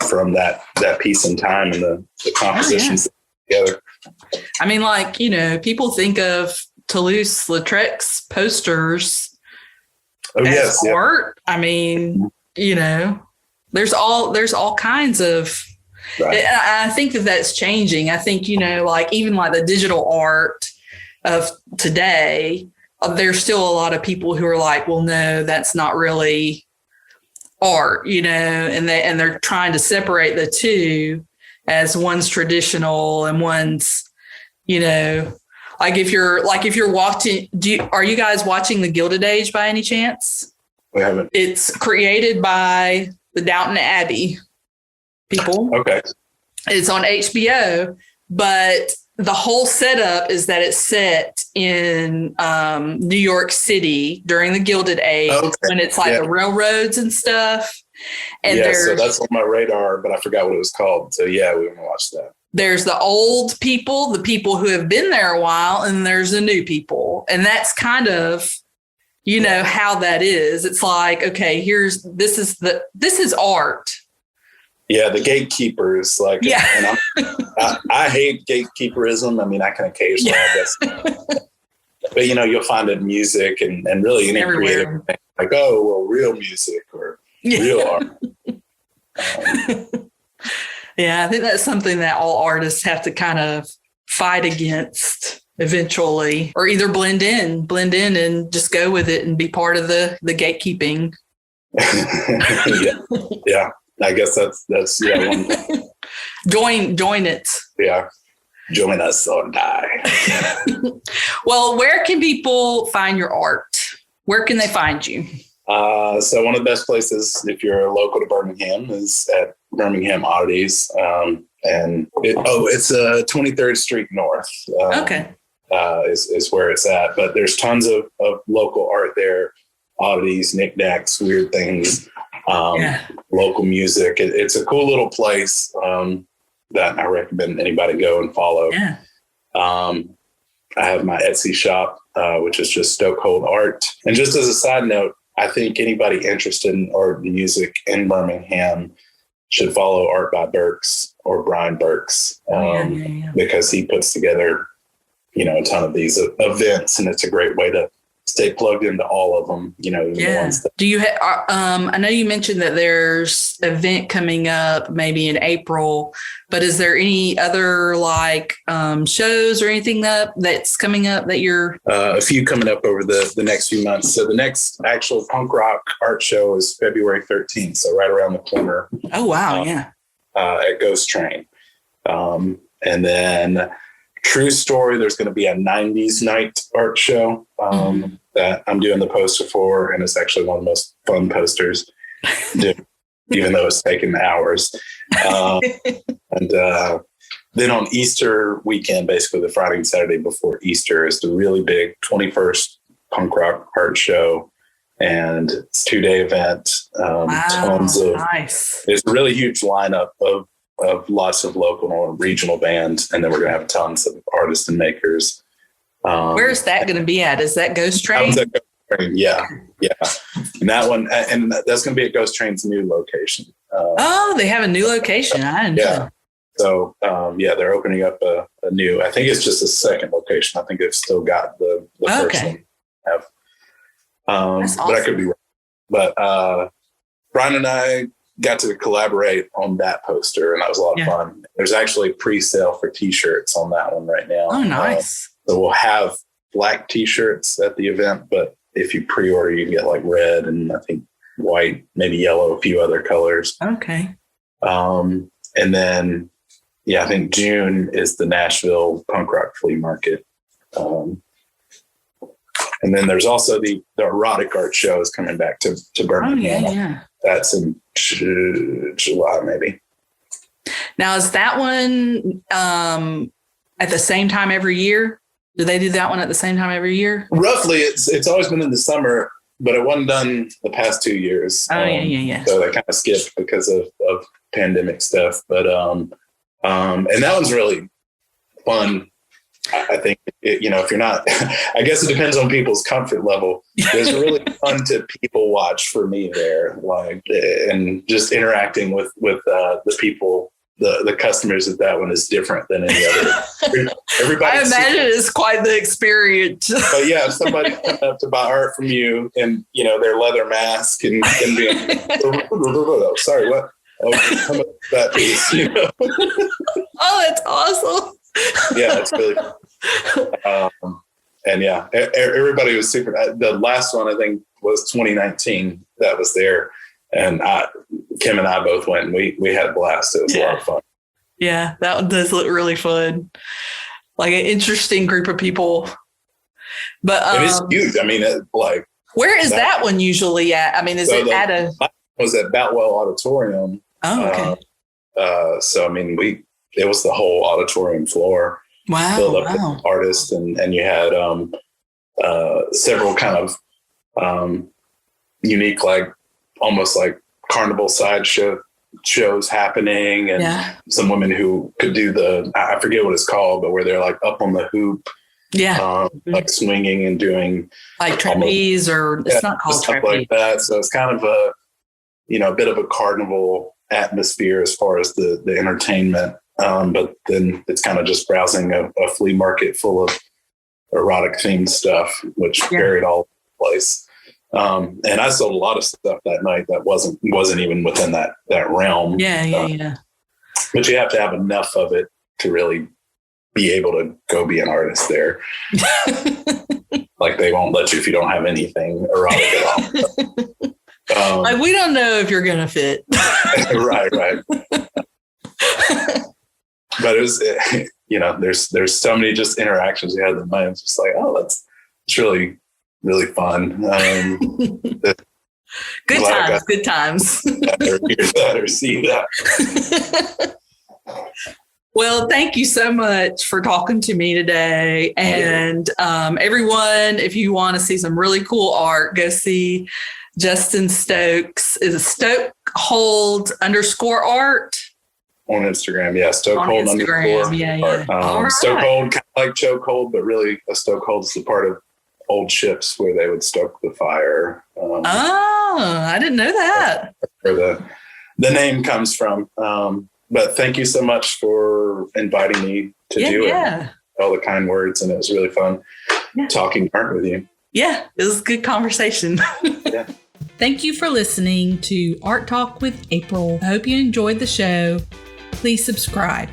from that piece in time and the compositions together. I mean, like, you know, people think of Toulouse-Lautrec's posters as art. I mean, you know, there's all kinds of, right. I think that's changing. I think, you know, like even like the digital art of today, there's still a lot of people who are like, well, no, that's not really art, you know, and they're trying to separate the two as one's traditional and one's, you know, like if you're watching, are you guys watching The Gilded Age by any chance? We haven't. It's created by the Downton Abbey people. Okay. It's on HBO, but the whole setup is that it's set in New York City during the Gilded Age, when it's like the railroads and stuff. And so that's on my radar, but I forgot what it was called. So yeah, we want to watch that. There's the old people, the people who have been there a while, and there's the new people. And that's kind of, you know, how that is. It's like, okay, this is art. Yeah, the gatekeepers, like, and I hate gatekeeperism. I mean, I can occasionally, I guess, but you know, you'll find it in music and really any creative thing, like, oh, well, real music or real art. Yeah, I think that's something that all artists have to kind of fight against eventually, or either blend in and just go with it and be part of the gatekeeping. Yeah. I guess that's one thing. Join it. Yeah. Join us or die. Well, where can people find your art? Where can they find you? So one of the best places, if you're local to Birmingham, is at Birmingham Oddities. And it's 23rd Street North. Is where it's at. But there's tons of local art there. Oddities, knickknacks, weird things. Local music. It's a cool little place that I recommend anybody go and follow. Yeah. I have my Etsy shop, which is just Stokehold Art. And just as a side note, I think anybody interested in art and music in Birmingham should follow Art by Burks or Brian Burks because he puts together, you know, a ton of these events, and it's a great way to stay plugged into all of them, you know. The ones that- Do you have, I know you mentioned that there's an event coming up maybe in April, but is there any other like shows or anything that's coming up that you're? A few coming up over the next few months. So the next actual punk rock art show is February 13th. So right around the corner. Oh, wow. At Ghost Train. And then true story, there's going to be a 90s night art show that I'm doing the poster for, and it's actually one of the most fun posters, even though it's taken hours. And then on Easter weekend, basically the Friday and Saturday before Easter, is the really big 21st Punk Rock Art Show, and it's a 2-day event. Tons of nice. It's a really huge lineup of lots of local or regional bands, and then we're going to have tons of artists and makers. Where is that going to be at? Is that Ghost Train? Yeah. And that one, and that's going to be at Ghost Train's new location. They have a new location. I didn't know. So, they're opening up a new, I think it's just a second location. I think they've still got the first one. That's awesome. But I could be wrong. But Brian and I got to collaborate on that poster, and that was a lot of fun. There's actually pre-sale for t-shirts on that one right now. Oh, nice. So we'll have black t-shirts at the event, but if you pre-order, you can get like red and I think white, maybe yellow, a few other colors. Okay. And then, I think June is the Nashville Punk Rock Flea Market. And then there's also the erotic art show is coming back to Birmingham. Oh, yeah. That's in July, maybe. Now, is that one at the same time every year? Do they do that one at the same time every year? Roughly, it's always been in the summer, but it wasn't done the past 2 years. Oh, yeah. So they kind of skipped because of pandemic stuff. But and that one's really fun I think, if you're not, I guess it depends on people's comfort level. It's really fun to people watch for me there, like, and just interacting with the people, the customers at that one is different than any other. Everybody, I imagine it's quite the experience. But yeah, if somebody comes up to buy art from you and, their leather mask and being, sorry, what? Oh, how much is that piece, Oh, that's awesome. Yeah, it's really and yeah, everybody was super. The last one I think was 2019 that was there, and Kim and I both went and we had a blast. It was a lot of fun. Yeah, that one does look really fun. Like an interesting group of people. But it is huge. I mean, where is that one usually at? I mean, is it at a? Was at Boutwell Auditorium. Oh, okay. So I mean, it was the whole auditorium floor. Wow. Filled up with artists, and you had several kind of unique, like almost like carnival sideshow shows happening, and some women who could do I forget what it's called, but where they're like up on the hoop, like swinging and doing like trapeze, it's not called stuff trapeze. Like that. So it's kind of a bit of a carnival atmosphere as far as the entertainment. But then it's kind of just browsing a flea market full of erotic themed stuff, which varied all over the place. And I sold a lot of stuff that night that wasn't even within that realm. Yeah. But you have to have enough of it to really be able to go be an artist there. Like they won't let you if you don't have anything erotic at all. Like we don't know if you're gonna fit. Right. But it was, there's so many just interactions we had that night. It's just like, it's really, really fun. Good times. Hear that or see that. Well, thank you so much for talking to me today. And everyone, if you want to see some really cool art, go see Justin Stokes. Is a Stokehold_art. On Instagram, yeah. Stokehold _art. Yeah. Right. Stokehold, kind of like chokehold, but really a stokehold is the part of old ships where they would stoke the fire. I didn't know that. Where the name comes from. But thank you so much for inviting me to do it. All the kind words, and it was really fun talking art with you. Yeah, it was a good conversation. Yeah. Thank you for listening to Art Talk with April. I hope you enjoyed the show. Please subscribe.